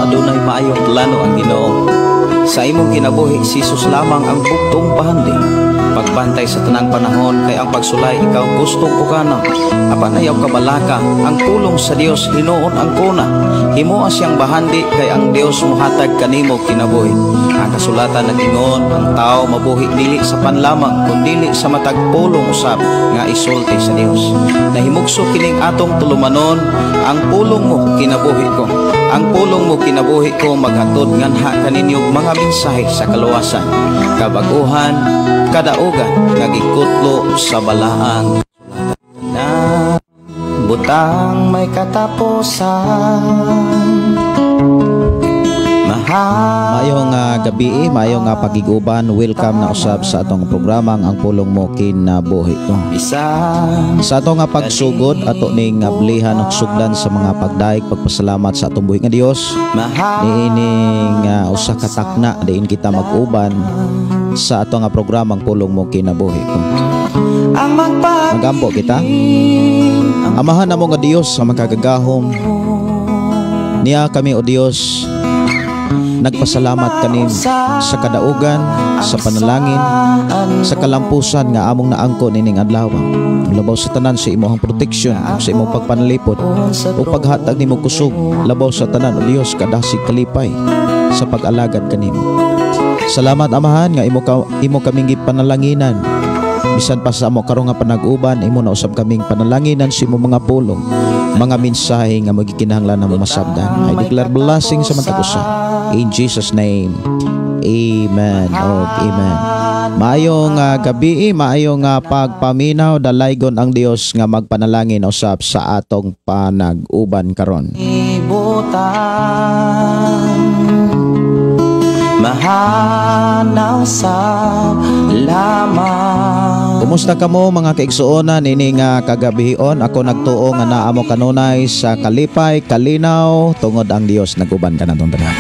adunay maayong plano ang Ginoo. Sa imong kinabuhi si Jesus lamang ang bugtong pahandi. Pagbantay sa tanang panahon kay ang pagsulay ikaw gustong pukana. Apan ayaw kabalaka ang pulong sa Dios hinuon ang kuna. Himuha siyang bahandi kay ang Dios muhatag kanimo kinabuhi. Ang kasulatan nagingon ang tao mabuhi dili sa panlamang kundi sa matag pulong usab nga isulti sa Dios. Nahimugso kining atong tulumanon ang pulong mo kinabuhi ko. Ang pulong mo kinabuhi ko maghatod nganha kaninyong mga mensahe sa kaluwasan, kabaguhan, kadaugan nga gikutlo sa balaang na butang may katapusan. Mayong gabi, mayong pagiguban. Welcome na usab sa atong programa ang pulong mo kinabuhi ko. Sa atong pagsugod ato ning ablihan ug sugdan sa mga pagdaig pagpasalamat sa atong buhi nga Dios. Niining usa ka takna diin kita mag-uban sa atong programang pulong mo kinabuhi ko. Magampo kita. Amahan namo nga Dios sa makagagahom. Niya kami o Dios nagpasalamat kanin sa kadaugan, sa panalangin, sa kalampusan nga among naangkon ining adlaw. Labaw sa tanan sa imong proteksyon, sa imong pagpanalipod o paghatag nimo kusog. Labaw sa tanan o Dios kadasig kalipay sa pag-alagad kanimo. Salamat Amahan nga imo kaming gipanalaginan. Bisan pa sa amo karon nga panag-uban, imo na usab kaming panalaginan sa imong mga pulong, mga mensahe nga magikinahanglan na masabdan. I declare blessing sa matag usa. In Jesus name, amen. Amen. Maayong gabi, maayong pagpaminaw, dalaygon ang Dios nga magpanalangin usab sa atong panag-uban karon. Mahanaw sa lamang. Kumusta kamo mga kaigsuonan ining kagabihion? Ako nagtuo nga naamo kanunay sa kalipay, kalinaw tungod ang Dios naguban ka natong tanan.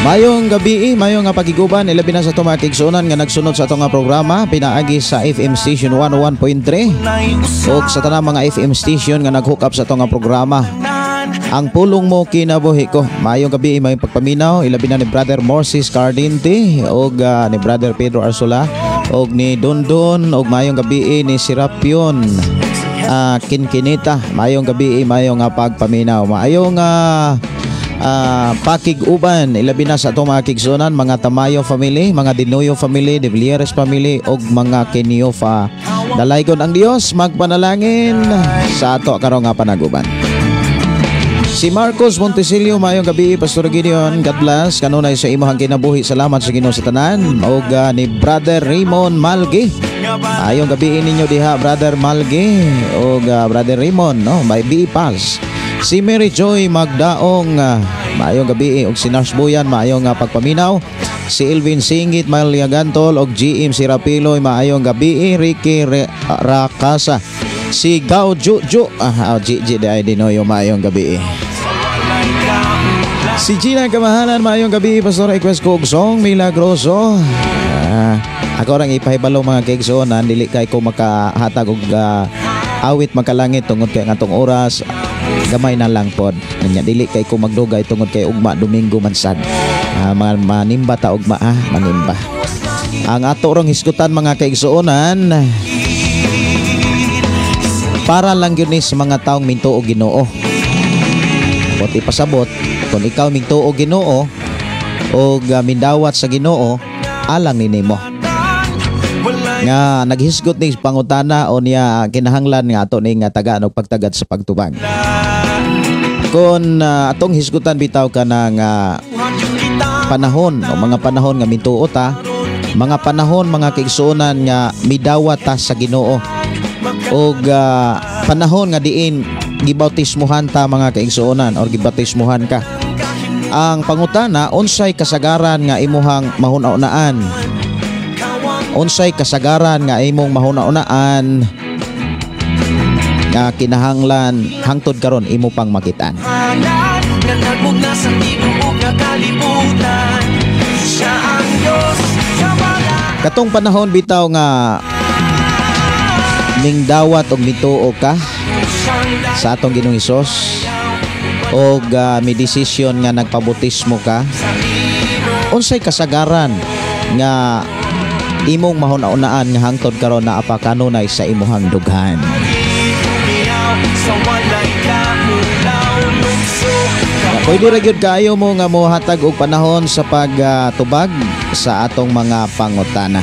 Mayong gabi, mayong pagiguban, ilabi na sa itong mga kaigsuonan nga nagsunod sa itong programa, pinaagi sa FM Station 101.3 o sa tanang mga FM station nga nag-hook up sa itong programa. Ang pulong mo kinabuhi ko. Mayong gabi, mayong pagpaminaw, ilabi na ni Brother Morsis Cardinte o ni Brother Pedro Arsola o ni Dondon o mayong gabi ni Serapion Kinkinita. Mayong gabi, mayong pagpaminaw. Mayong pakig-uban, ilabi na sa itong mga kigsunan, mga Tamayo family, mga Dinoyo family, De Villeres family, o mga Kenyofa. Dalaygon ang Dios, magpanalangin sa ato karong nga panag-uban. Si Marcos Montesilio, mayong gabi, Pastor Gideon, God bless, kanunay sa imong kinabuhi, salamat sa Ginoo sa tanan, o ni Brother Raymond Malgi. Ayong gabi ninyo diha, Brother Malgi, o Brother Raymond, no, may B-Pass. Si Mary Joy Magdaong, maayong gabi og si Nars Buyan, maayong pagpaminaw. Si Elvin Singit Malyagantol og GM Sirapiloy, maayong gabi. Ricky Rakasa, si Gao Juju, Gigi Dinoyo, maayong gabi. Si Gina Kamahalan, maayong gabi. Pastor request ko og song Milagroso. Ako rang ipahibalo mga kaigsuonan, dili kay ko makahatag og awit makalangit tungod kay ngatong oras. Gamay na lang pod. Nya dili kay ko magdugay tungod kay ugma Domingo man sad. Manimba ta ugma manimba. Ang ato rong hisgutan mga kaigsuonan, para lang yun sa mga taong mintuo Ginoo. Kung ipasabot, kung ikaw mintuo Ginoo o mindawat sa Ginoo, alang ninimo. Nga naghisgot ni pangutana o niya kinahanglan nga ato ning tagaan og pagtagad sa pagtubag. Kung atong hisgutan bitaw ka ng panahon o mga panahon nga mintuo ta, mga panahon mga kaigsuonan nga midawat ta sa Ginoo og panahon nga diin gibautismuhan ta mga kaigsuonan or gibautismuhan ka. Ang pangutana, unsay kasagaran nga imuhang mahuna-unaan? Unsay kasagaran nga imong mahuna-unaan nga kinahanglan hangtod karon imo pang makitaan? Katong panahon bitaw nga ming dawat og mituo ka sa atong Ginoong Hesus og may desisyon nga nagpabutismo ka, unsay kasagaran nga imong mahuna-unaan nga hangtod karon na apakanunay sa imuhang dughan? Pwede ra gyud kaayo mo nga mohatag og panahon sa pagtubag sa atong mga pangutana.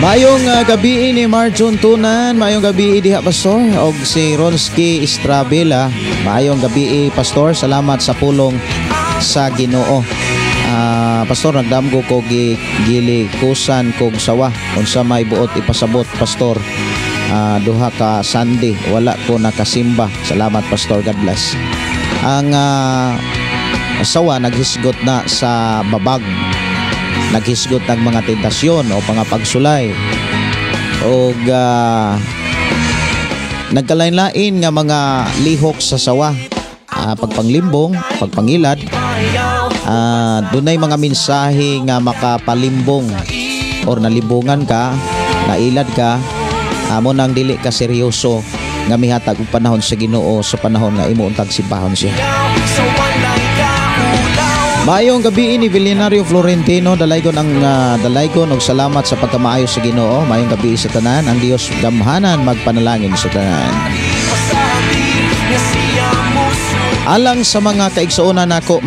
Mayong gabi ni Marjon Tunan, mayong gabi diha Pastor og si Ronski Estrabela. Mayong gabi Pastor, salamat sa pulong sa Ginoo. Pastor, nagdamgo ko gilikusan kog sawa unsa may buot ipasabot Pastor. Duha ka Sunday wala ko nakasimba. Salamat Pastor, God bless. Ang sawa naghisgot na sa babag, naghisgot ng mga tentasyon o pagsulay o nagkalain-lain nga mga lihok sa sawa, pagpanglimbong, pagpangilad. Dunay mga mensahe nga makapalimbong or nalibungan ka, nailad ka, amo nang dili ka seryoso nga mihatag og panahon sa Ginoo sa panahon nga imo untag simbahon siya. Mayong gabi ni Villenario Florentino, dalaygon og salamat sa pagkamaayo sa Ginoo. Mayong gabi sa tanan, ang Dios gamhanan magpanalangin sa tanan. Alang sa mga kaigsuonan nako,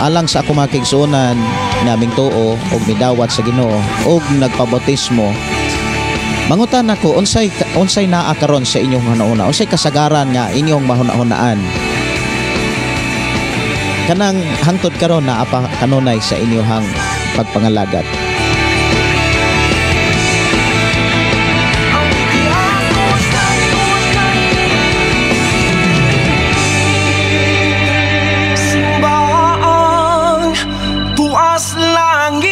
alang sa ako mga kaigsuonan naming tuo og midawat sa Ginoo og nagpabautismo. Mangutan nako, unsay naa karon sa inyong hunahuna? Unsay kasagaran nga inyong mahuna-hunaan? Kanang hangtod karon na apa kanunay sa inyong pagpangalagat. Simbang tuas langit,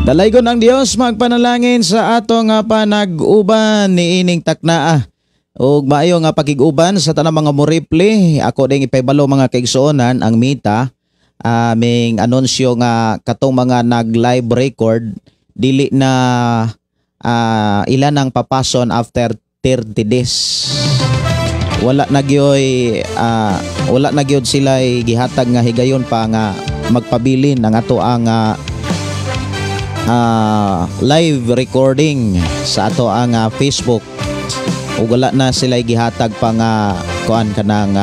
dalaygon ang Dios magpanalangin sa atong panag-uban ni ining taknaa. Og maayo nga pakig-uban sa tanang mga moriple. Ako ding ipaybalo mga kaigsuonan ang mita. Ming anunsyo nga katong mga nag-live record dili na ilan ang papason after 30 days. Wala na gyud sila gihatag nga higayon pa nga magpabilin ang ato ang live recording sa ato ang Facebook. Ug wala na sila gihatag pa nga kuan kanang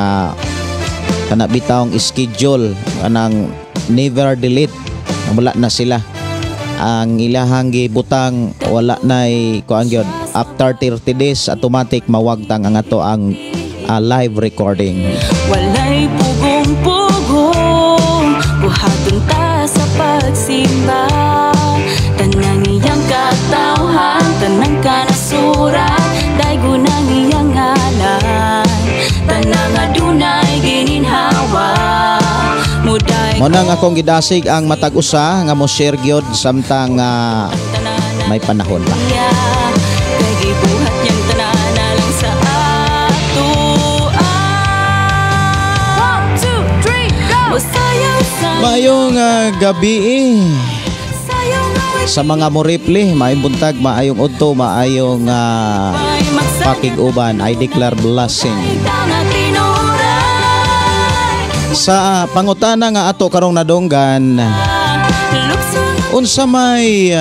bitawng schedule, kanang never delete. Wala na sila. Ang ilahang gibutang wala na kuan gyud after 30 days automatic mawagtang ang ato ang live recording. Walay pugong-pugong buhaton ta sa pagsimba. Tanang iyang katawhan, tanang kanasurat, daygo nang iyang ngalan. Tanang adunay gininhawa. Monang akong gidasig ang matag usa nga mo share gyud samtang may panahon pa. Kay gibuhat niyang tanan lang sa ato. 1, 2, 3, go! Mayong gabi sa mga moriple, maayong buntag, maayong udto, maayong pakig-uban. I declare blessing. Sa pangutana nga ato karong nadonggan, unsa may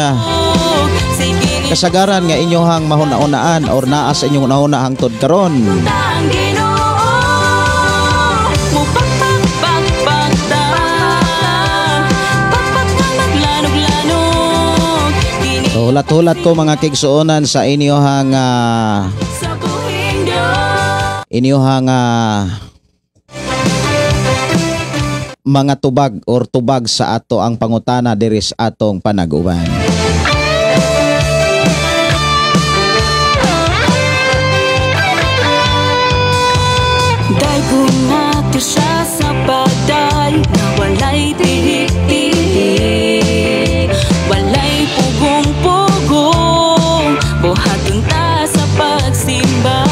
kasagaran nga inyohang mahuna-unaan or naa sa inyong una-una hangtod karon? Hulat-hulat ko mga kigsuonan sa inyohang mga tubag or tubag sa ato ang pangutana diri sa atong panag-uban. Daygo nato siya sa baday na walay tihik-tihik, walay pugong-pugong, buhaton ta sa pagsimba.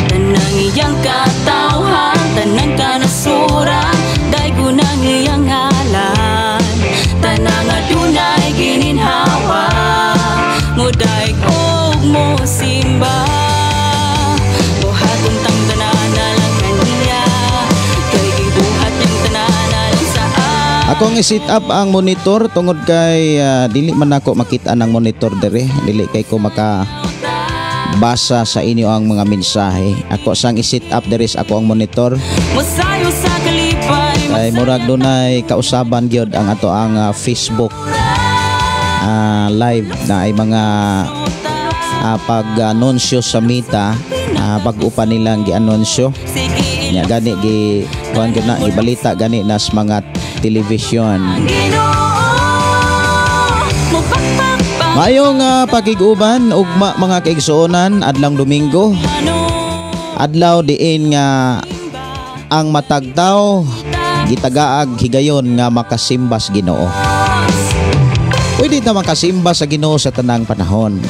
Tanang iyang katawhan, tanang kanasuran, daygo nang iyang ngalan. Akong i-set up ang monitor tungod kay dili man ako makita ng monitor dere, dili kay ko makabasa sa inyo ang mga mensahe. Ako sang i-set up dere sa ako ang monitor. Masayo sa kalipay. Kay murag dunay kausaban gyud ang ato ang Facebook live na ay mga pag-anunsyo sa Mita, bago pa nilang gi-anunsyo. Nya gani gi kuan gyud na ibalita gani nas mga television. Mayong pakiguban ugma mga kaigsuonan adlang Domingo. Adlaw diin nga ang matagtaw gitagaag higayon nga makasimbas Ginoo. Pwede ta makasimba sa Ginoo sa tanang panahon.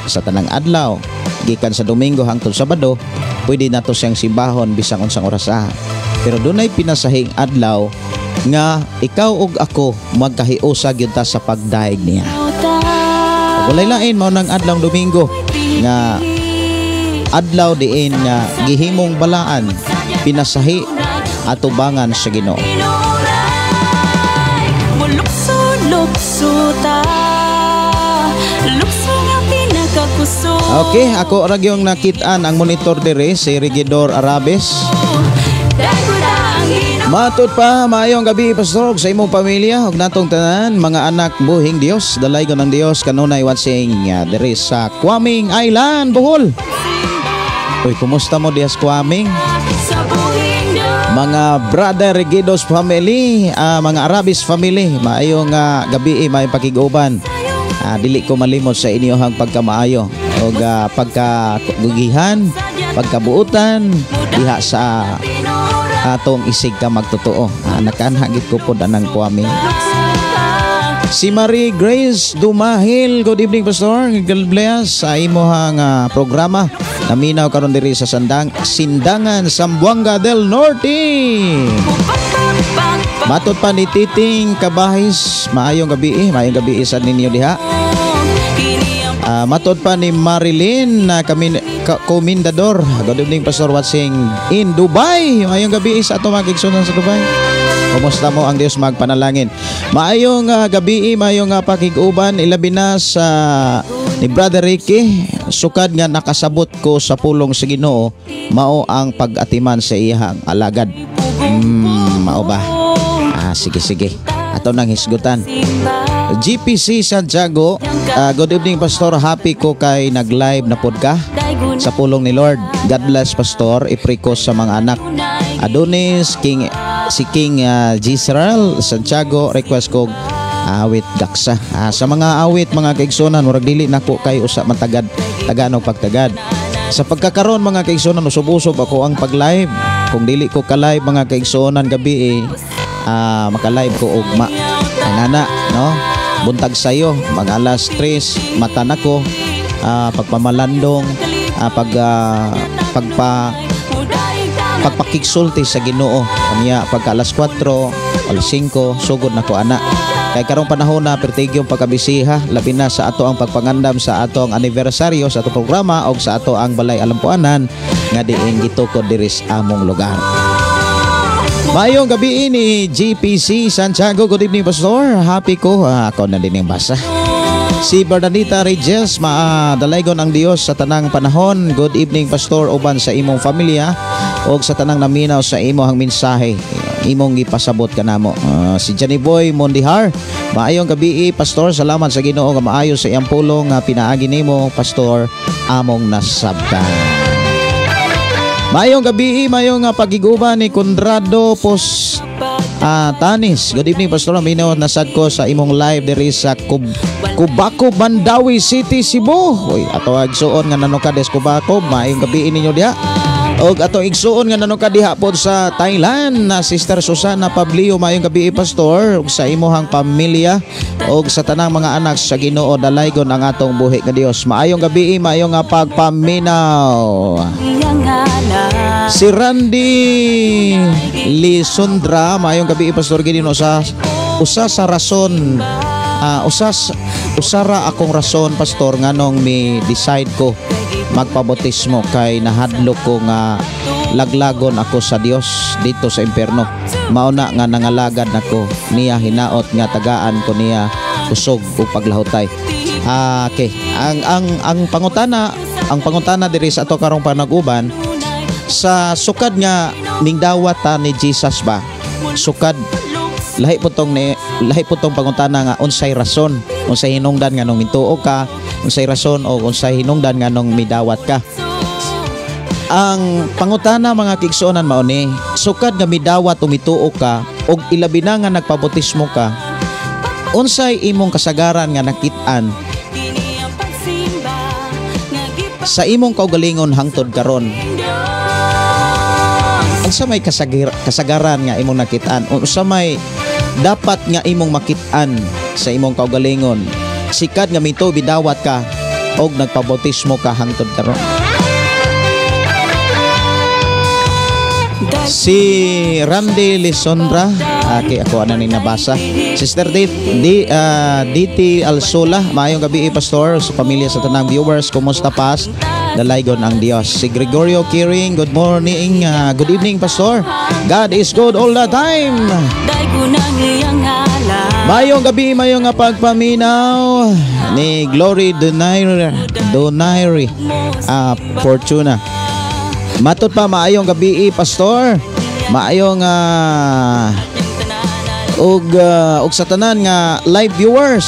Sa tanang adlaw, gikan sa Domingo hangtod Sabado, pwede nato siyang simbahon bisang unsang oras. Pero dunay pinasahing adlaw nga ikaw ug ako magkahiusa gyud ta sa pagdaig niya. Walay lain mao nang adlaw Domingo nga adlaw diin nga gihimong balaan pinasahi atubangan sa Ginoo. Okay, ako ra gyung nakitaan ang monitor dire si Regidor Arabes. Matud pa, maayong gabi pastor sa imong pamilya ug natong tanan mga anak buhing Dios, dalaygon ng Dios kanunay watching dire sa Kwaming Island, Bohol. Uy, kumusta mo dias Kwaming? Mga brother Regidos family, mga Arabis family, maayong gabi, maayong pakiguban. Dili ko malimot sa inyohang pagkamaayo o pagkagugihan, pagkabuutan diha sa atong isig ka magtotoo. Nakanhagit ko po danang Kwame. Si Marie Grace Dumahil, good evening pastor. God bless sa imohang programa. Naminaw karon diri sa Sindangan, Zamboanga del Norte. Matud pa ni Titing Kabahis, maayong gabi, maayong gabi sa ninyo diha. Matud pa ni Marilyn na komendador. Good evening pastor watching in Dubai. Maayong gabi sa ato magigsunan sa Dubai. Kumusta mo ang Dios magpanalangin. Maayong gabi, maayong pakiguban ilabi na sa ni Brother Ricky. Sukad nga nakasabot ko sa pulong sa Ginoo, mao ang pag-atiman sa iyang alagad. Mao ba? Sige. Ato nang hisgutan. GPC Santiago, good evening pastor. Happy ko kay nag-live na pod ka sa pulong ni Lord. God bless pastor. Ipray ko sa mga anak. Adonis si King Gisrael Santiago, request ko awit daksa. Sa mga awit mga kaigsunan, murag dili nako kay usa matagad taganog pagtagad. Sa pagkakaron mga kaigsunan, usub-usub ako ang pag-live. Kung dili ko ka-live mga kaigsunan gabi maka-live ko ugma. Nana, no? Buntag sayo, mag alas 3 mata nako, pagpamalandong, pagpakiksulti sa Ginoo. Kanya pagka alas 4, alas 5, sugod na ko ana. Kay karong panahon na pertigyong pagkabisiha, labi na sa ato ang pagpangandam sa ato ang anibersaryo sa ato programa o sa ato ang balay alampuanan nga diin gitukod diri sa among lugar. Mayong gabi ni GPC Santiago, good evening pastor. Happy ko, ako na din yung basa. Si Bernadita Reyes, dalaygon ang Dios sa tanang panahon. Good evening pastor uban sa imong pamilya o sa tanang naminaw sa imong mensahe. Imong gipasabot kanamo. Si Johnny Boy Mondihar, maayong gabi pastor. Salamat sa Ginoo nga maayo sa iyang pulong nga pinaagi nimo pastor among nasabtan. Mayong gabi, mayong pagiguban ni Conrado Tanis. Good evening pastor. Aminaw nasad ko sa imong live diri sa Cubacub, Mandawi City, Cebu. Uy, ato igsuon nga nanukades Cubacub. Mayong gabi ninyo diha. Og ato igsuon nga nanukad diha pod sa Thailand na Sister Susana Pablio. Mayong gabi pastor ug sa imong pamilya og sa tanang mga anak sa Ginoo, dalaygon ang atong buhi nga Dios. Maayong gabi, maayong pagpaminaw. Si Randy Lisundra, maayong gabi pastor Ginoo. Usa sa rason, usara akong rason pastor nganong mi decide ko magpabotismo kay nahadlok ko nga laglagon ako sa Dios dito sa impierno. Mauna nga nangalagad nako niya hinaot nga tagaan ko niya kusog ug paglahutay. Okay. Ang pangutana diri sa ato karong panag-uban sa sukad nga ning dawat ni Jesus ba? Sukad lahi putong pangutana nga unsay rason, unsay hinungdan nga nung mintuo ka, unsay rason o unsay hinungdan nga nung midawat ka. Ang pangutana mga kigsuonan mao ni sukad nga midawat o mituo ka og ilabi na nga nagpabautismo ka, unsay imong kasagaran nga nakit-an sa imong kaugalingon hangtod karon? Unsa may kasagaran nga imong nakit-an? Unsa may dapat nga imong makit-an sa imong kaugalingon sikad nga mito bidawat ka og nagpabautismo ka hangtod karon? Si Randy Lisondra, ako ana ning nabasa. Sister DT Alsola, maayong gabi pastor sa pamilya sa tanang viewers, kumusta pas? Dalaygon ang Dios. Si Gregorio Kiring, good morning, good evening pastor. God is good all the time. Mayong gabi, mayong nga pagpaminaw ni Glory Donaire Fortuna. Matot pa, maayong gabi pastor. Maayong og sa tanan nga live viewers.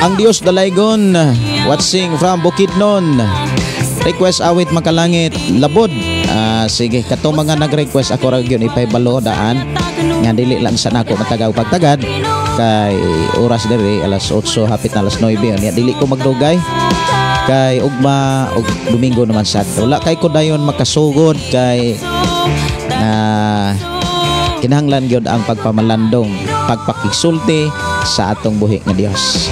Ang Dios dalaygon, watching from Bukidnon. Request awit makalangit labod. Sige, kato mga nag-request ako ra gyud ipahibalo daan nga dili lang sa nako matagaw pagtagad kay oras diri alas 8 hapit na alas 9 nya dili ko magdugay kay ugma og Domingo naman sakto. Wala kay ko dayon makasugod kay kinahanglan gyud ang pagpamalandong pagpakisulti sa atong buhi nga Dios.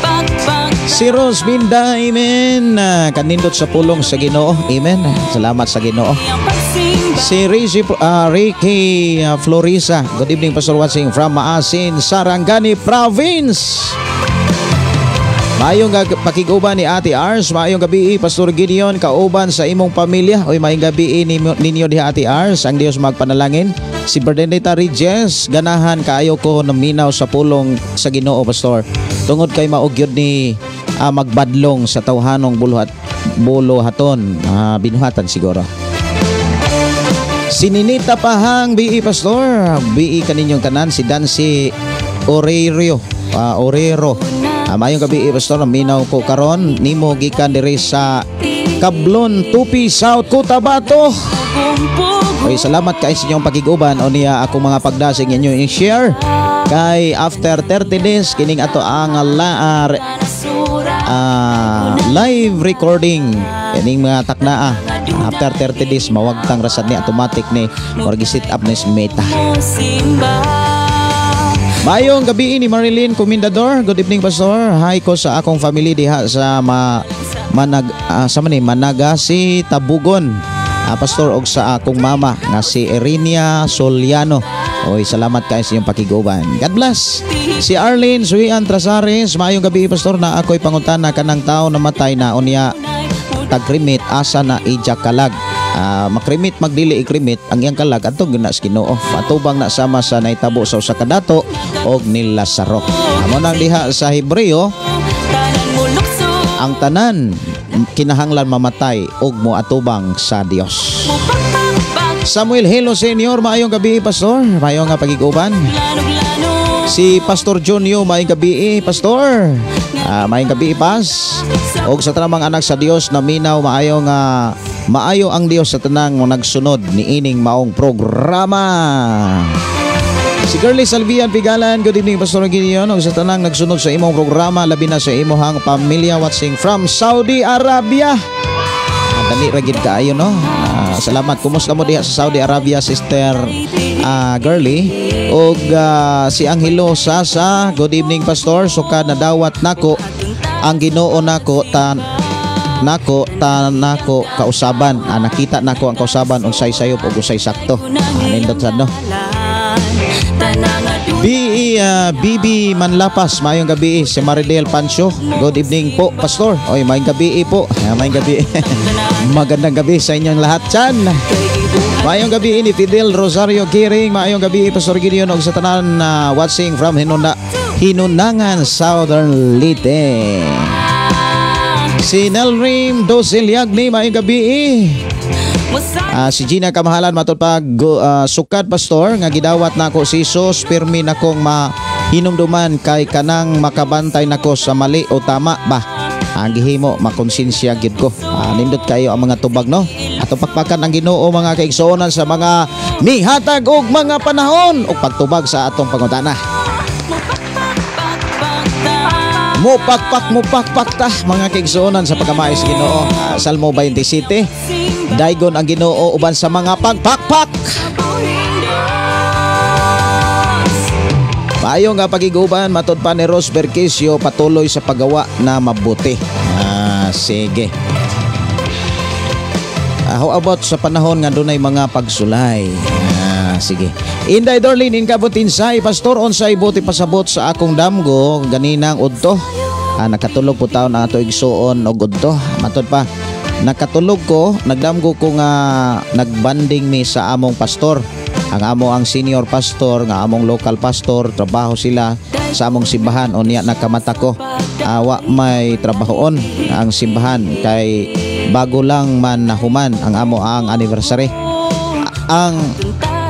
Si Rose Binda, amen. Kanindot sa pulong sa Ginoo, amen. Salamat sa Ginoo. Si Ricky Florisa, good evening pastor, watching from Maasin, Sarangani Province. Maayong pakiguban ni Ate Ars, maayong gabi Pastor Gideon, kauban sa imong pamilya. Oy, maayong gabi ninyo diha Ate Ars, ang Dios magpanalangin. Si Bernadetta Rijes, ganahan kaayo ko naminaw sa pulong sa Ginoo pastor. Tungod kay maugyod ni magbadlong sa tawhanong buluhaton, binuhatan siguro. Si Ninita Pahang, BI pastor, BI kaninyong tanan, si Dancy Orero. Mayong gabi pastor, minaw ko karon nimo gikan diri sa Kablon, Tupi, South Cotabato. Oy, salamat kay sa inyong pagiguban o niya akong mga pagdasig inyo i-share. Kay after 30 days kining ato ang live recording kining mga taknaa. After 30 days mawagtang rasad ni automatic ni mag-set up ni Meta. Mayong gabi ni Marilyn Comendador. Good evening pastor. Hi ko sa akong family diha sa Managasi, Tabugon. Pastor og sa akong mama nga si Erinia Soliano. Oy, salamat kayo sa inyong pakiguban. God bless. Si Arlene Suian Trasares, maayong gabi pastor, na ako'y pangutana kanang tao na matay na unya tagkrimit asa na ijakalag. Makrimit magdili ikrimit ang iyang kalag atong gina sa Ginoo. Patubang na sama sa naitabo sa usa ka dato og ni Lazaro. Amo nang diha sa Hebreo, ang tanan kinahanglan mamatay ug moatubang sa Dios. Samuel Helo Senior, maayong gabi pastor. Maayong nga pagiguban. Si Pastor Junio, maayong gabi pastor. Maayong gabi pas. Og sa tanang anak sa Dios na minaw, maayo ang Dios sa tanang nagsunod ni ining maong programa. Si Girlie Salvian Pigalan, good evening Pastor Gideon. Og sa tanang nagsunod sa imong programa, labi na sa imong pamilya watching from Saudi Arabia. Dali ra gid kaayo no. Salamat. Kumusta mo diha sa Saudi Arabia, Sister Girlie? Og si Angelo Sasa, good evening Pastor. Sukad na dawat nako ang Ginoo nako nako kausaban. Nakita nako ang kausaban unsay sayop ug unsay sakto. Nindot sad no. BE si Bibi Manlapas, mayong gabi. Si Maridel Pancho, good evening po, Pastor. Oy, mayong gabi po. Mayong gabi. Magandang gabi sa inyong lahat dyan. Mayong gabi ni Fidel Rosario Kiring. Mayong gabi, Pastor Gideon, og sa tanan watching from Hinunangan, Southern Leyte. Si Nelrim Dosiliagni, mayong gabi. Si Gina Kamahalan, matod pag sukad, Pastor, nga gidawat na ako si Jesus, pirmi na kong mahinumduman kay kanang makabantay nako sa mali o tama ba. Ang gihimo makonsensya gid ko. Nindot kayo ang mga tubag, no? Ato pakpakan ang Ginoo, mga kaigsuonan, sa mga mihatag og mga panahon ug pagtubag sa atong pangutana. Mupakpak ta, mga kaigsuonan, sa pagkamay sa Ginoo. Salmo 27. Daygon ang Ginoo uban sa mga pagpakpak. Maayo nga pagiguban, matod pa ni Ros Berkisio, patuloy sa paggawa na mabuti. Sige. How about sa panahon nga dunay mga pagsulay? Sige. Inday Dorlin, inkabutinsay, Pastor, unsay buti pasabot sa akong damgo ganinang udto. Nakatulog po taon ang ato igsuon og udto. Matod pa, nakatulog ko, nagdamgo ko nga nagbanding mi sa among pastor. Ang amo ang senior pastor, nga among local pastor, trabaho sila sa among simbahan. O niya nakamata ko, wa may trabahoon ang simbahan kay bago lang man nahuman ang amo ang anniversary. Ang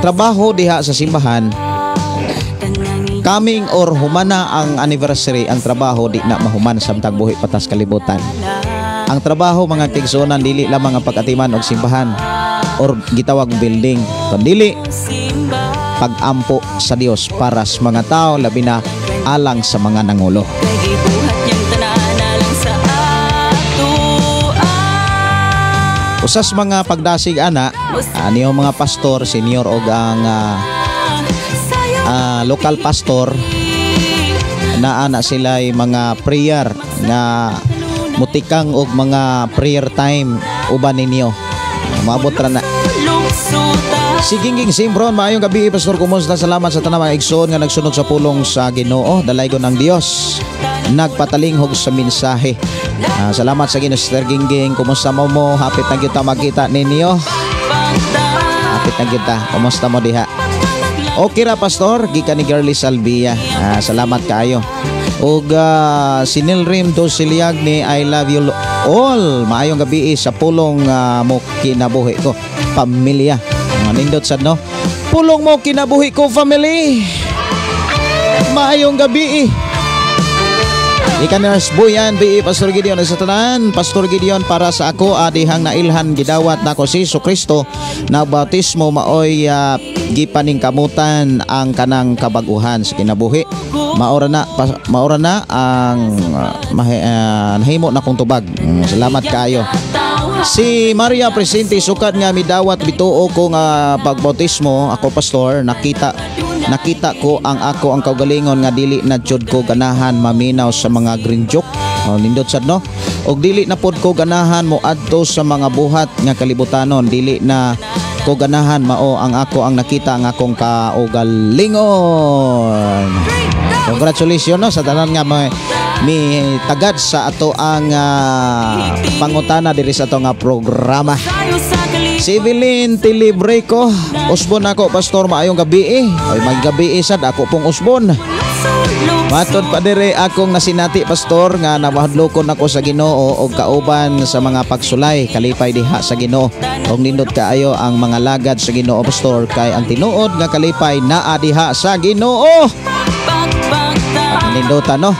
trabaho diha sa simbahan, coming or humana ang anniversary, ang trabaho di na mahuman samtang buhi patas kalibutan. Ang trabaho, mga kaigsuonan, dili lamang ang pag-atiman og simbahan or gitawag building, kundi pag-ampo sa Dios para sa mga tao, labi na alang sa mga nangulo. Usas mga pagdasig ana, niyo mga pastor, senior og ang local pastor, na ana sila mga prayer nga mutikang og mga prayer time uban ninyo. Maabot ra na. Siginging Simbron, maayong gabi, Pastor. Kumusta? Salamat sa tanang mga igsoon nga nagsunod sa pulong sa Ginoo. Dalaygon ng Dios, nagpatalinghog sa mensahe. Salamat sa Ginoo, Sister Gingging. Kumusta mo? Hapit na kita makita ninyo. Hapit na kita. Kumusta mo diha? Okay ra, Pastor. Gika ni Girlie Salvia. Salamat kayo. Og si Nilrim Dosiliagni, I love you all. Maayong gabi sa pulong mo kinabuhi ko, pamilya. Nindot sad, no? Pulong mo kinabuhi ko, family. Maayong gabi. Ikanas buyan, bi Pastor Gideon sa tanan. Pastor Gideon, para sa ako adihang nailhan gidawat nako si Kristo na bautismo, maoy gipaning kamutan ang kanang kabaguhan sa kinabuhi. Maura na ang nahimo na kong tubag. Salamat kayo. Si Maria Presente, sukat nga midawat bituo ko nga pagbautismo. Ako, Pastor, nakita ko ang kaugalingon nga dili na jud ko ganahan maminaw sa mga green joke. Nindot sad, no? Og dili na pod ko ganahan mo adto sa mga buhat nga kalibutanon. Dili na ko ganahan mao ang nakita ang akong kaugalingon. Congratulations, no, sa tanan nga mi tagad sa ato ang pangutana diri sa ato nga programa. Si Evelyn Tilibreco, usbon ako, Pastor, maayong gabi. Ay may gabi sad ako pong usbon. Matod pa dire akong nasinati, Pastor, nga nawahadlokon ako sa Ginoo og kauban sa mga pagsulay kalipay diha sa Ginoo. Og nindot kaayo ang mga lagad sa Ginoo, Pastor, kay ang tinuod nga kalipay naa diha sa Ginoo. Nindutan, no?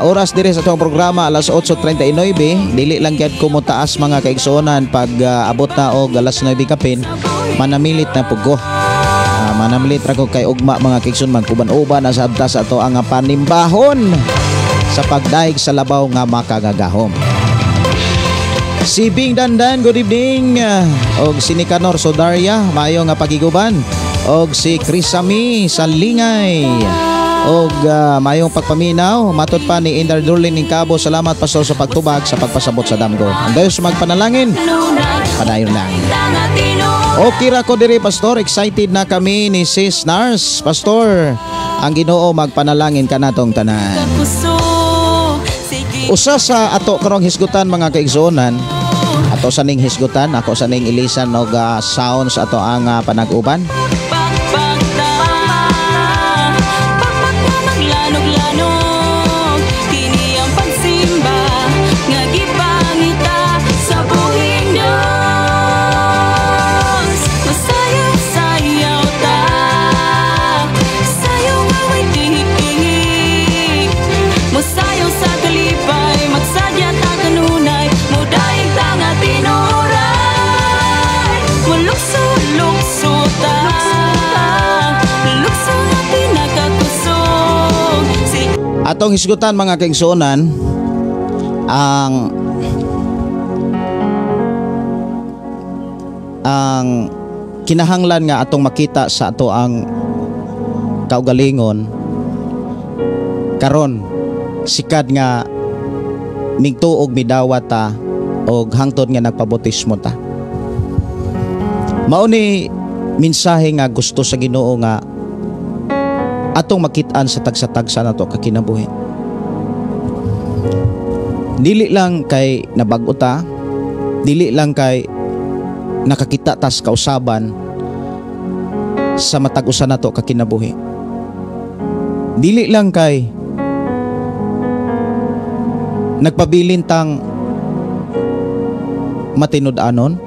Oras dire sa itong programa alas 8:39. Dili lang gyud ko mo taas, mga kaigsuonan, pag abot na og alas 9 kapin, manamilit na pugo. Manamilit ra ko kay ugma, mga kaigsuon, magkuban-uban na sa abta sa ato ang panimbahon sa pagdaig sa labaw nga makagagahom. Si Bing Dandan, good evening. Og si Nicanor Sodaria, maayo nga pagiguban. Og si Crisami Salingay, og mayong pagpaminaw. Matod pa ni Indar Durlin ng Cabo, salamat, Pastor, sa pagtubag sa pagpasabot sa damgo. Ang Diyos magpanalangin, padayon lang. Okay ra ko diri, Pastor. Excited na kami ni Sis Nars. Pastor, ang Ginoo magpanalangin ka natong tanan. Kapuso, sige Usa sa ato karong hisgutan mga kaigsuonan, ato sa ning hisgutan, ako sa ning ilisan og sounds ato ang panag-uban. Pagpagta Pagpagta maglanog-lanog Kini ang pagsimba Nga gipangita sa buhing Diyos Masayaw-sayaw ta Sayaw away tihik-tihik Masayaw sa kalipay Magsadya ta kanunay Mudaig ta nga tinuray Malukso-lukso ta Lukso nga pinakakusog Atong hisgutan mga kaigsuonan, ang kinahanglan nga atong makita sa ato ang kaugalingon karon sikad nga migtuog midawat ta og hangtod nga nagpabotismo ta. Mao ni mensahe nga gusto sa Ginoo nga atong makit-an sa tagsa-tagsa nato ka kinabuhi. Dili lang kay nabag-o ta, dili lang kay nakakita tas kausaban sa matag-usa nato ka kinabuhi. Dili lang kay nagpabilin tang matinud-anon.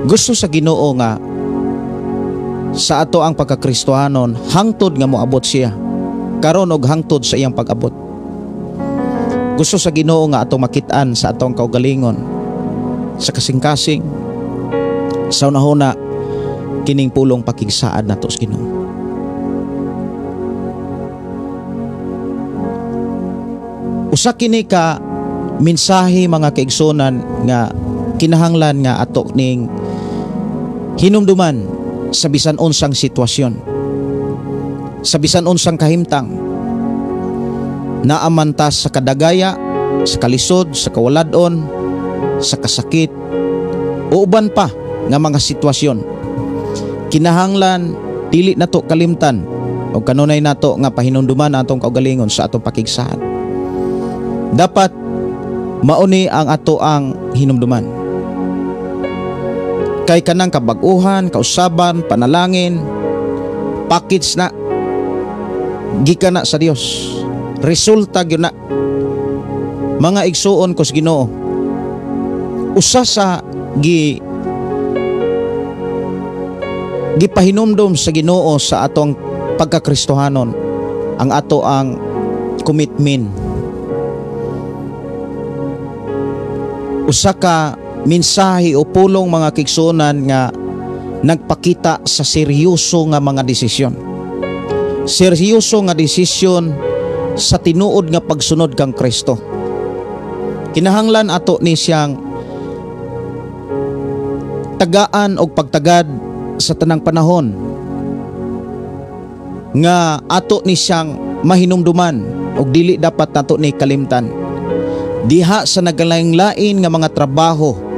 Gusto sa Ginoo nga sa ato ang pagkakristohanon hangtod nga moabot siya karon og hangtod sa iyang pag-abot. Gusto sa Ginoo nga atong makit-an sa atong kaugalingon sa kasing-kasing sa unahuna kining pulong pakigsaad nato sa Ginoo. Usa kini ka mensahe mga kaigsunan nga kinahanglan nga ato ning hinumduman sa bisan unsang sitwasyon, sa bisan unsang kahimtang, naamantas sa kadagaya, sa kalisod, sa kawaladon, sa kasakit, o uban pa nga mga sitwasyon. Kinahanglan dili nato kalimtan o kanunay nato nga pahinumduman atong kaugalingon sa atong pakigsaad. Dapat mauni ang ato ang hinumduman. Kay kanang kabag-uhan, kausaban, panalangin, package na gikan na sa Dios. Resulta gyud na. Mga igsuon ko sa Ginoo. Usa sa gipahinumdum sa Ginoo sa atong pagkakristohanon ang ato ang commitment. Usa ka mensahe o pulong mga kigsuonan nga nagpakita sa seryoso nga mga desisyon. Seryoso nga desisyon sa tinuod nga pagsunod kang Kristo. Kinahanglan ato ni siyang tagaan og pagtagad sa tanang panahon nga ato ni siyang mahinumduman og dili dapat nato ni kalimtan. Diha sa nagalain-lain nga mga trabaho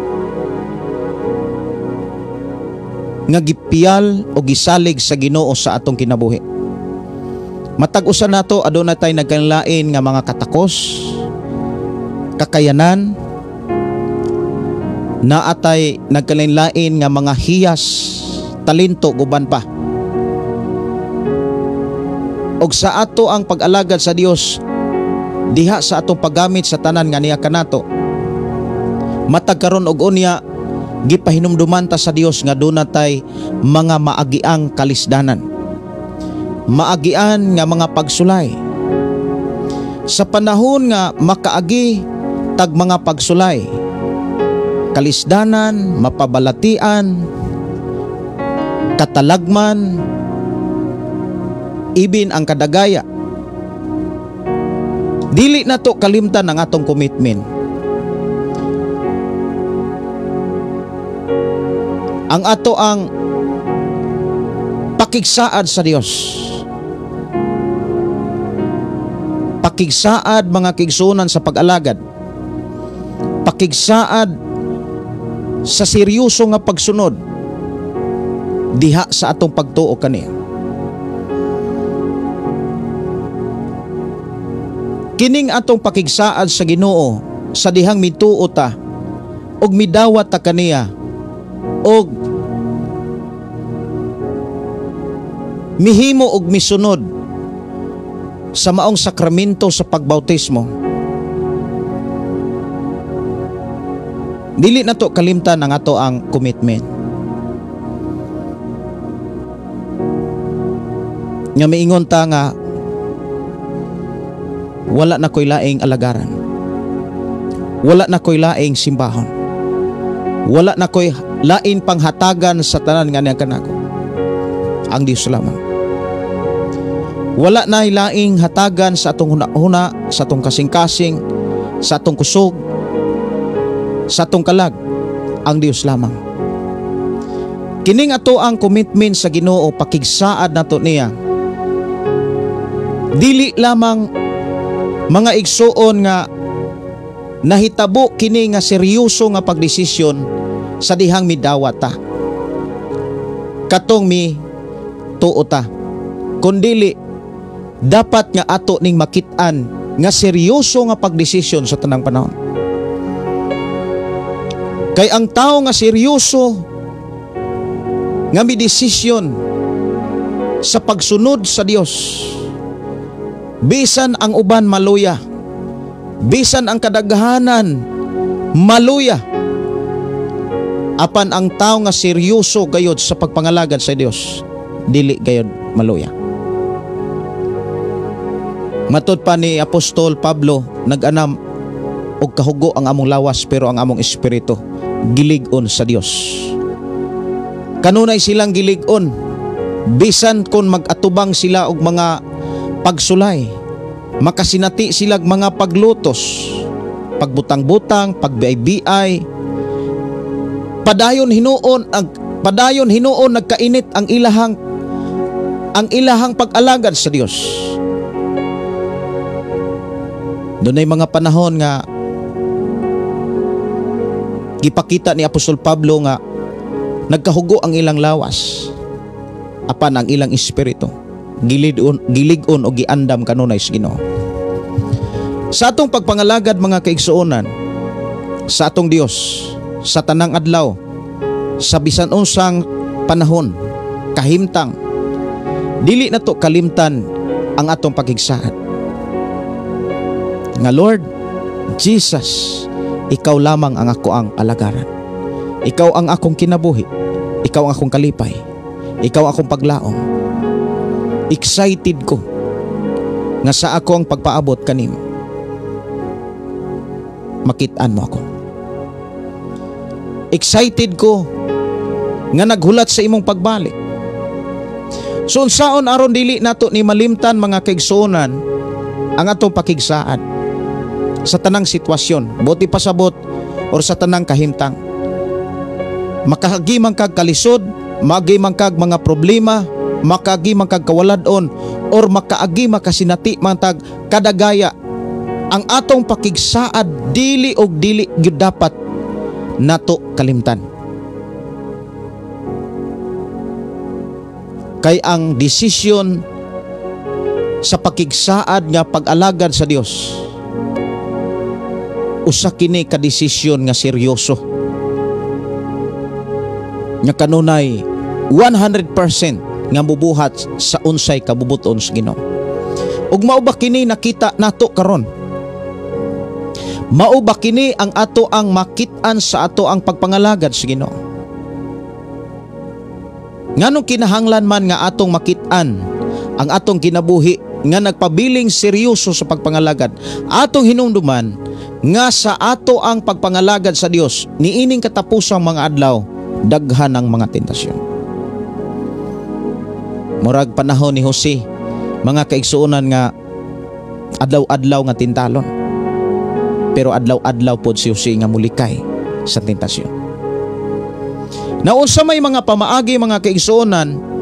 nga gipiyal o gisalig sa Ginoo sa atong kinabuhi. Matag-usa nato aduna tay nagalain nga mga katakos, kakayanan, naatay nagkalain-lain nga mga hiyas, talento guban pa. Og sa ato ang pag-alagad sa Dios diha sa atong paggamit sa tanan nga niya kanato, matag karon og unya gipahinumduman ta sa Dios nga dunay mga maagiang kalisdanan, maagian nga mga pagsulay. Sa panahon nga makaagi tag mga pagsulay, kalisdanan, mapabalatian, katalagman, ibin ang kadagaya, dili nato kalimtan ang atong commitment. Ang ato ang pakigsaad sa Dios. Pakigsaad mga kigsunan sa pag-alagad. Pakigsaad sa seryoso nga pagsunod diha sa atong pagtuo kaniya. Kining atong pakigsaad sa Ginoo sa dihang mituo ta og midawat ta kaniya og mihimo og misunod sa maong sakramento sa pagbautismo. Dili na to kalimtan ang ato ang commitment. Nga miingon ta nga wala na ko'y laing alagaran. Wala na ko'y laing simbahon. Wala na ko'y lain panghatagan sa tanan nga niya kanako. Ang Dios lamang. Wala na laing hatagan sa atong huna-huna, sa atong kasing-kasing, sa atong kusog, sa atong kalag. Ang Dios lamang. Kining ato ang commitment sa Ginoo, pakigsaad nato niya. Dili lamang mga igsuon nga nahitabo kini nga seryoso nga pagdesisyon sa dihang midawat ta. Katong mi tuo ta. Kundili dapat nga ato ning makit-an nga seryoso nga pagdesisyon sa tanang panahon. Kay ang tao nga seryoso nga mi desisyon sa pagsunod sa Dios, bisan ang uban maluya, bisan ang kadaghanan maluya, apan ang tao nga seryoso gayod sa pagpangalagad sa Dios, dili gayod maluya. Matud pa ni Apostol Pablo, nag-anam og kahugo ang among lawas pero ang among espiritu gilig-on sa Dios. Kanunay silang gilig-on bisan kon mag-atubang sila og mga pagsulay, makasinati silag mga paglutos, pagbutang-butang, pagbiay-biay, padayon hinuon nagkainit ang ilahang pag-alagad sa Dios. Dunay mga panahon nga gipakita ni Apostol Pablo nga nagkahugo ang ilang lawas, apan ang ilang espiritu gilig-on o giandam kanunay sa Ginoo. Sa atong pagpangalagad mga kaigsuonan sa atong Dios, sa tanang adlaw, sa bisan unsang panahon, kahimtang, dili na to kalimtan ang atong pakigsaad. Nga Lord Jesus, ikaw lamang ang ako ang alagaran. Ikaw ang akong kinabuhi. Ikaw ang akong kalipay. Ikaw ang akong paglaom. Excited ko nga sa ako ang pagpaabot kanimo, makit-an mo ako. Excited ko nga naghulat sa imong pagbalik. So unsaon aron dili nato ni malimtan mga kaigsuonan ang atong pakigsaad sa tanang sitwasyon, buti pasabot or sa tanang kahimtang. Makahagi man kag kalisod, maagi man kag mga problema, makaagi man kag kawaladon, or makaagi makasinati man tag kadagaya, ang atong pakigsaad dili og dili gyud dapat nato kalimtan. Kay ang desisyon sa pakigsaad nga pag-alagad sa Dios, usa kini ka desisyon nga seryoso, nga kanunay 100% nga mubuhat sa unsay kabubuton sa Ginoo. Ug mao ba kini nakita nato karon? Mao ba kini ang ato ang makit-an sa ato ang pagpangalagad sa Ginoo? Nganong kinahanglan man nga atong makit-an ang atong kinabuhi nga nagpabiling seryoso sa pagpangalagad, atong hinumduman nga sa ato ang pagpangalagad sa Dios niining katapusang mga adlaw daghan ang mga tentasyon. Murag panahon ni Jose, mga kaigsuonan nga adlaw-adlaw nga tintalon, pero adlaw-adlaw pod si Jose nga mulikay sa tentasyon. Naunsa may mga pamaagi mga kaigsuonan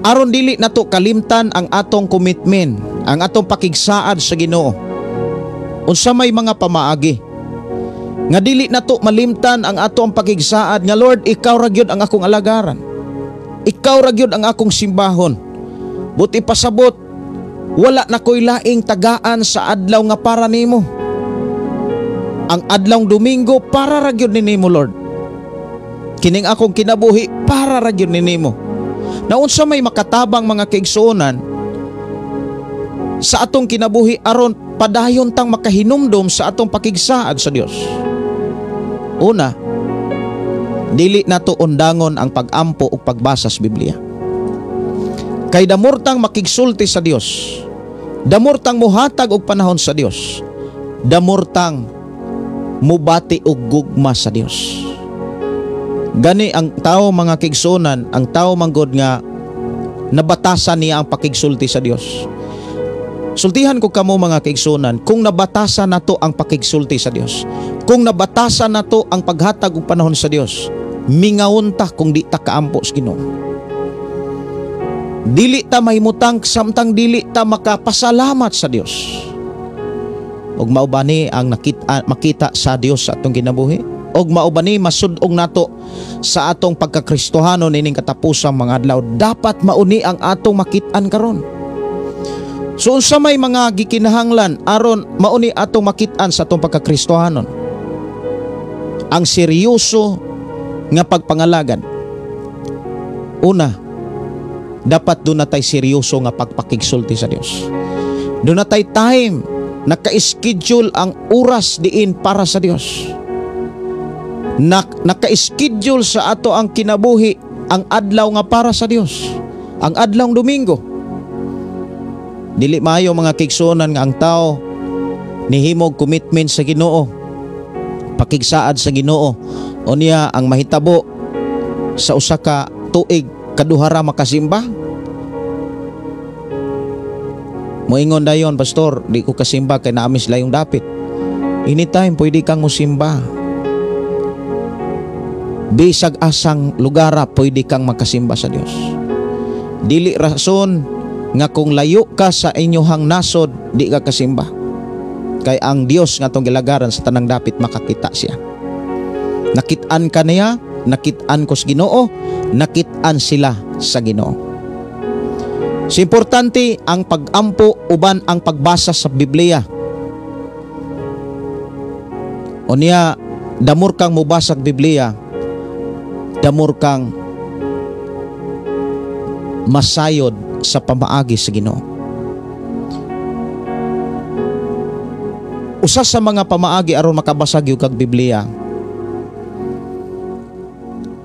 aron dili nato kalimtan ang atong commitment, ang atong pakigsaad sa Ginoo. Unsa may mga pamaagi nga dili nato malimtan ang ato ang pakigsaad nga Lord, ikaw ra gyud ang akong alagaran, ikaw ra gyud ang akong simbahon. Buti pasabot, wala na ko'y laing tagaan sa adlaw nga para nimo. Ang adlawng Domingo para ra gyud ni nimo Lord. Kining akong kinabuhi para ra gyud ni nimo. Na unsa may makatabang mga kaigsuonan sa atong kinabuhi aron padayon tang makahinumdom sa atong pakigsaad sa Dios. Una, dili nato undangon ang pag-ampo ug pagbasa sa Biblia. Kay damortang makigsulti sa Dios, damortang muhatag og panahon sa Dios, damortang mubati og gugma sa Dios. Gani ang tao mga kaigsuonan, ang tao manggod nga nabatasan niya ang pakigsulti sa Dios. Sultihan ko kamo mga kaigsuonan, kung nabatasan nato ang pakigsulti sa Dios, kung nabatasan nato ang paghatag og panahon sa Dios, mingawon ta kung di ta kaampo sa Ginoo. Dili ta mahimutang samtang dili ta makapasalamat sa Dios. Og mao ba ni ang makita sa Dios sa atong kinabuhi? Og mao ba ni masud-ong nato sa atong pagkakristohano nining katapusang mga adlaw? Dapat mauni ang atong makit-an karon. So unsa may mga gikinahanglan aron mauni atong makit-an sa atong pagkakristohanon? Ang seryoso nga pagpangalagan. Una, dapat doon natay seryoso nga pagpakigsulti sa Dios. Doon natay time, naka-schedule ang oras diin para sa Dios. Naka-schedule sa ato ang kinabuhi, ang adlaw nga para sa Dios, ang adlawng Domingo. Dili maayo mga kaigsuonan nga ang tao nihimog commitment sa Ginoo, pakigsaad sa Ginoo, o niya ang mahitabo sa usa ka tuig kaduhara makasimba. Moingon dayon, pastor, di ko kasimba kay naamis layong dapit. Anytime pwede kang musimba. Bisag asang lugara pwede kang makasimba sa Dios. Dili rason nga kung layo ka sa inyohang nasod di ka kasimba. Kay ang Dios nga tong gilagaran sa tanang dapit makakita siya. Nakit-an ka niya, nakit-an ko sa Ginoo, nakit-an sila sa Ginoo. So importante ang pag-ampo uban ang pagbasa sa Biblia. O niya, damor kang mubasa sa Biblia, damor kang masayod sa pamaagi sa Ginoo. Usa sa mga pamaagi aron makabasag yung kag Biblia,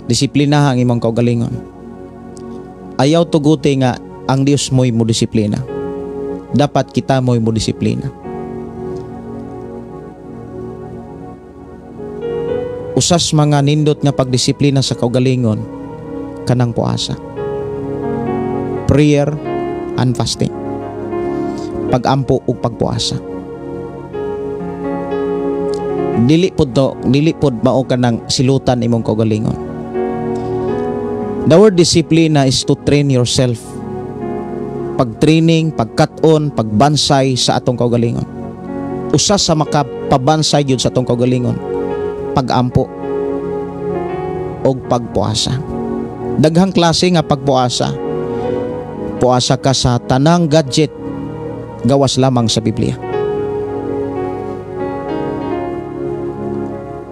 disiplina ang imong kaugalingon. Ayaw tuguti nga ang Dios mo'y mo disiplina. Dapat kita mo'y mo disiplina. Usas mga nindot nga pagdisiplina sa kaugalingon, kanang puasa, prayer and fasting, pagampo ug pagpuasa. Dili pod mao kanang silutan imong kaugalingon. The word disciplina is to train yourself. Pag-training, pagkat-on, pagbansay sa atong kaugalingon. Usa sa makapabansay yun sa atong kaugalingon, pagampo o pagpuasa. Daghang klase nga pagpuasa. Puasa ka sa tanang gadget, gawas lamang sa Biblia.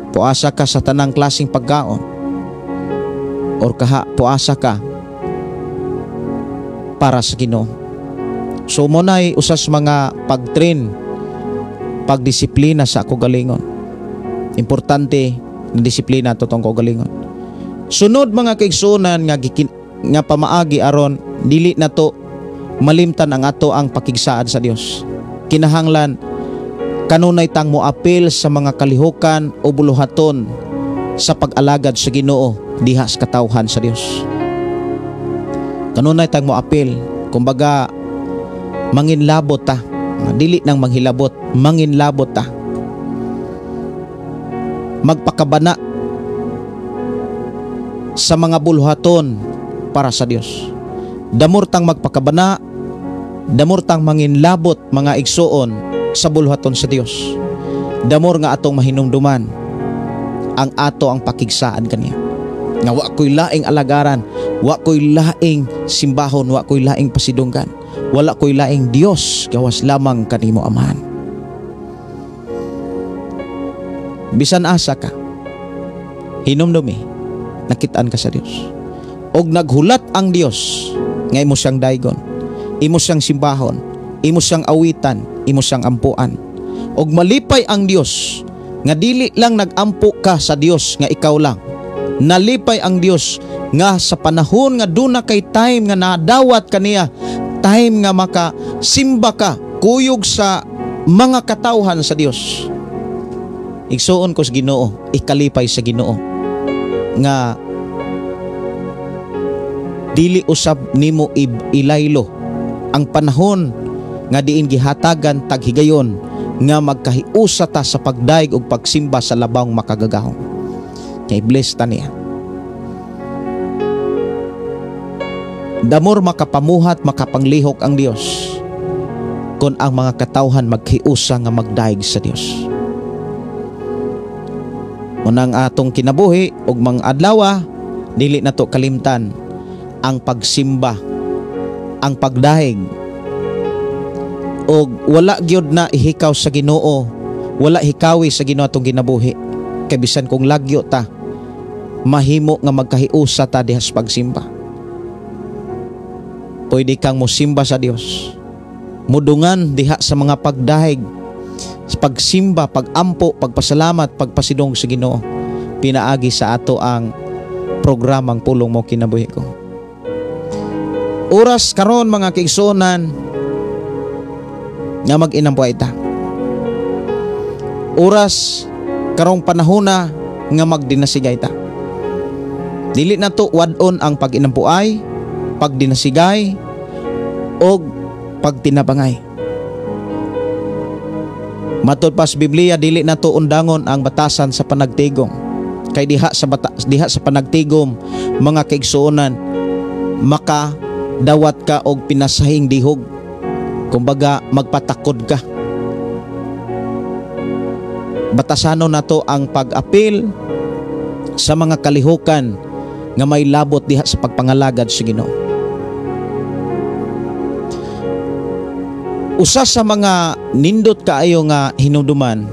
Puasa ka sa tanang klaseng pagkaon, or puasa ka para sa Ginoo. So munay usas mga pag-train, pagdisiplina sa kaugalingon. Importante na disiplina totong kaugalingon. Sunod mga kaigsuonan nga pamaagi aron dili nato malimtan ang ato ang pakigsaad sa Dios. Kinahanglan kanunay tang moapil sa mga kalihukan o buluhaton sa pag-alagad sa Ginoo diha sa katawhan sa Dios. Kanunay tang moapil, kumbaga manginlabot ta, dili nang manghilabot, manginlabot ta. Magpakabana sa mga buluhaton para sa Dios. Damortang magpakabana, damortang manginlabot mga igsuon sa buluhaton sa Dios. Damor nga atong mahinumduman ang ato ang pakigsaan kaniya. Nga wa ko'y laing alagaran, wa ko'y laing simbahon, wa ko'y laing pasidunggan, wala ko'y laing Dios, gawas lamang kanimo Amahan. Bisan asa ka, hinumdumi, nakitaan ka sa Dios. Og naghulat ang Dios nga imo siyang daygon, imo siyang simbahon, imo siyang awitan, imo siyang ampuan. Og malipay ang Dios nga dili lang nagampo ka sa Dios nga ikaw lang. Nalipay ang Dios nga sa panahon nga duna kay time nga nadawat kaniya, time nga makasimba ka kuyog sa mga katawhan sa Dios. Igsuon ko sa Ginoo, ikalipay sa Ginoo nga dili usab nimo ilaylo ang panahon nga diin gihatagan taghigayon nga magkahiusa ta sa pagdaig ug pagsimba sa labang makagagahong. Kay bless ta niya. Damor makapamuhat, makapanglihok ang Dios kung ang mga katawhan maghiusa nga magdaig sa Dios. Unang atong kinabuhi ug mga adlaw, dili nato kalimtan ang pagsimba, ang pagdaig, og wala gyud na ihikaw sa Ginoo, wala hikawi sa Ginoo atong ginabuhi. Kay bisan kung lagyo ta, mahimo nga magkahiusa ta diha sa pagsimba. Pwede kang mosimba sa Dios, mudungan diha sa mga pagdaig, sa pagsimba, pagampo, pagpasalamat, pagpasidong sa Ginoo. Pinaagi sa ato ang programang Pulong Mo Kinabuhi Ko. Oras karon mga kaigsuonan nga mag-inampuay ta. Oras karong panahona nga magdinasigay ta. Dili na to wadon ang pag-inampuay, pagdinasigay o pagtinabangay. Matod pa sa Biblia, dili na to undangon ang batasan sa panagtigom. Kay diha sa panagtigom mga kaigsuonan, makadawat ka og pinasahing dihog. Kumbaga magpatakod ka. Batasano na to ang pag-apil sa mga kalihukan nga may labot diha sa pagpangalagad sa Ginoo. Usa sa mga nindot kaayo nga hinumduman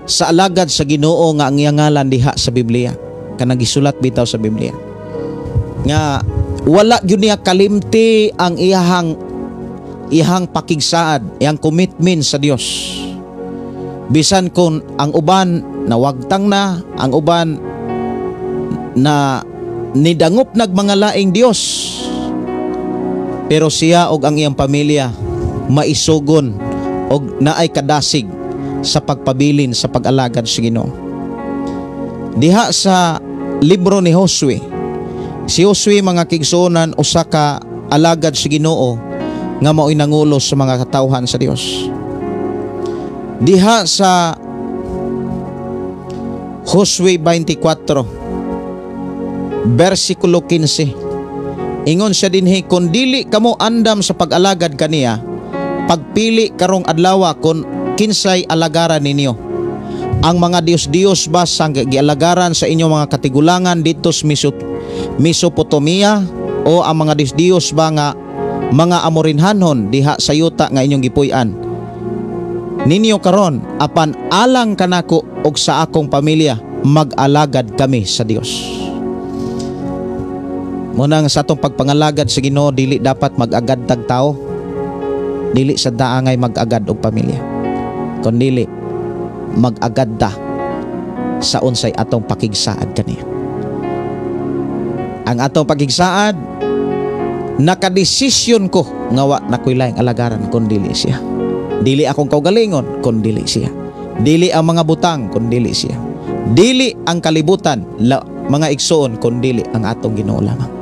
sa alagad sa Ginoo nga ang iyang ngalan diha sa Biblia, kanang gisulat bitaw sa Biblia, nga wala gyud niya kalimti ang iyang pakigsaad, iyang commitment sa Dios. Bisan kung ang uban nawagtang na, ang uban na nidangop nag mga laing Dios, pero siya og ang iyang pamilya maisugon og naay kadasig sa pagpabilin sa pag-alagad sa Ginoo. Diha sa libro ni Josue, si Josue mga kaigsuonan, usa ka alagad sa Ginoo nga mao'y nangulo sa mga katawhan sa Dios. Diha sa Josue 24 versikulo 15, ingon siya dinhi, kung dili kamo andam sa pag-alagad kaniya, pagpili karong adlaw kung kinsay alagaran ninyo. Ang mga Dios-Dios ba sang gialagaran sa inyong mga katigulangan dito sa Mesopotamia, o ang mga Dios-Dios ba nga mga Amorinhanon diha sa yuta nga inyong gipuy-an ninyo karon, apan alang kanako og sa akong pamilya mag-alagad kami sa Dios. Munang sa atong pagpangalagad sa Ginoo, dili dapat mag-agad tag tao, dili sa daangay mag-agad og pamilya, kun dili mag-agad ta sa unsay atong pakigsaad kaniya. Ang atong pakigsaad, nakadesisyon ko nga wa na ko'y laing alagaran kun dili siya. Dili akong kaugalingon kun dili siya. Dili ang mga butang kun dili siya. Dili ang kalibutan mga igsoon kun dili ang atong Ginoo lamang.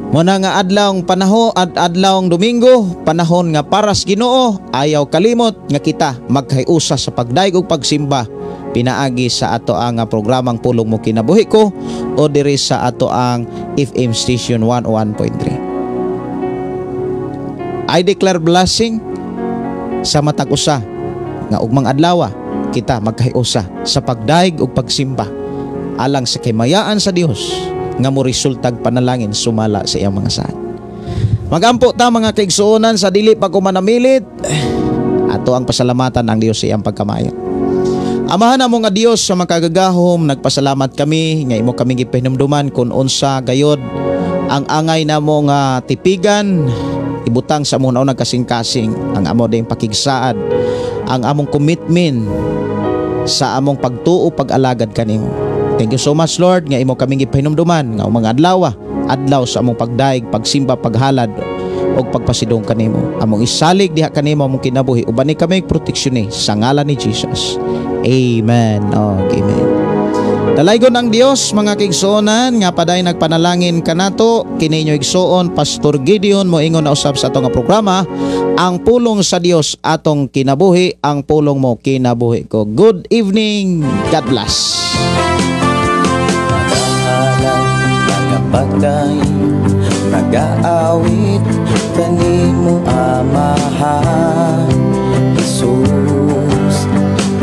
Muna nga adlawng panahon at adlawng Domingo, panahon nga para sa Ginoo, ayaw kalimot nga kita maghiusa sa pagdaig ug pagsimba pinaagi sa ato ang programang Pulong Mo Kinabuhi Ko o diri sa ato ang FM Station 101.3. I declare blessing sa matag usa nga ugmang adlaw kita magkahiusa sa pagdaig ug pagsimba alang sa kimayaan sa Dios nga mo resultag panalangin sumala sa iyang mga saad. Magampo ta mga kaigsuonan sa dili pa ko manamilit. Ato ang pasalamatan ang Dios sa iyang pagkamayo. Amahan namo nga Dios sa makagagahom, nagpasalamat kami nga imo kami gipahinumduman kung unsa gayod ang angay namo nga tipigan ibutang sa among naunang kasing-kasing ang amo ding pakigsaad, ang among commitment sa among pagtuo pag-alagad kanimo. Thank you so much Lord nga imo kami gipahinumduman nga mga adlaw sa among pagdaig, pagsimba, paghalad o pagpasidong kanimo. Among isalig diha kanimo among kinabuhi uban ni kami proteksyon sa ngalan ni Jesus. Amen. Amen. Dalaygon ang Dios mga kaigsuonan nga paday nagpanalangin kanato kini inyo igsuon Pastor Gideon moingon na usab sa atong programa ang pulong sa Dios atong kinabuhi, ang pulong mo kinabuhi ko. Good evening. God bless. Pagday mag-aawit kanimo amahan Jesus,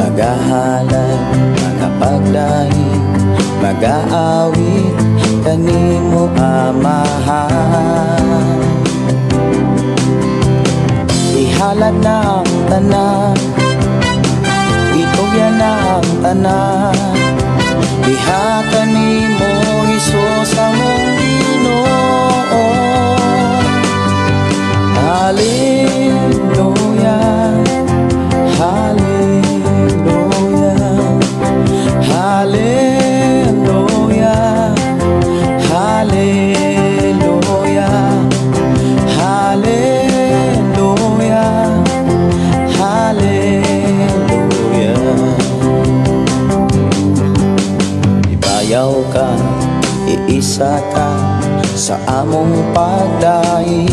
magahalad mga pagday mag-aawit kanimo amahan. Ihalad na ang tanan, itugyan na ang tanan, diha kanimo Jesus among Ginoo. Hallelujah, hallelujah, hallelujah, hallelujah, hallelujah, hallelujah. Ibayaw ka, iisa ka sa among pagdaig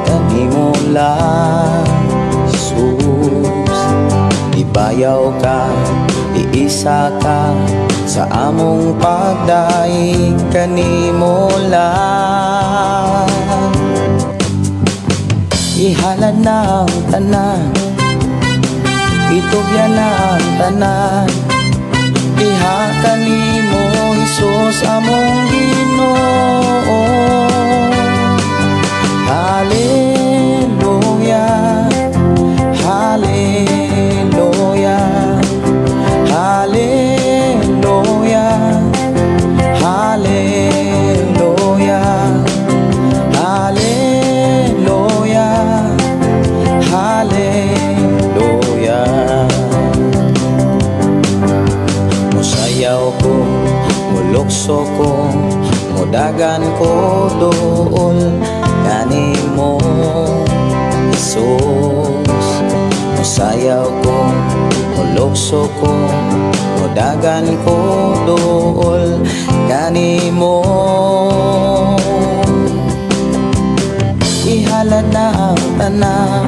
kanimo lang Jesus. Ibayaw ka, iisa ka sa among pagdaig kanimo lang. Ihalad na ang tanan, itugyan na ang tanan, diha kanimo Jesus among Ginoo. Hallelujah, hallelujah, hallelujah, hallelujah, hallelujah, hallelujah. Musayaw ko, mulukso ko, mudagan ko dool kanimo Jesus. Musayaw ko, mulukso ko, mudagan ko dool kanimo. Ihalad na ang tanan,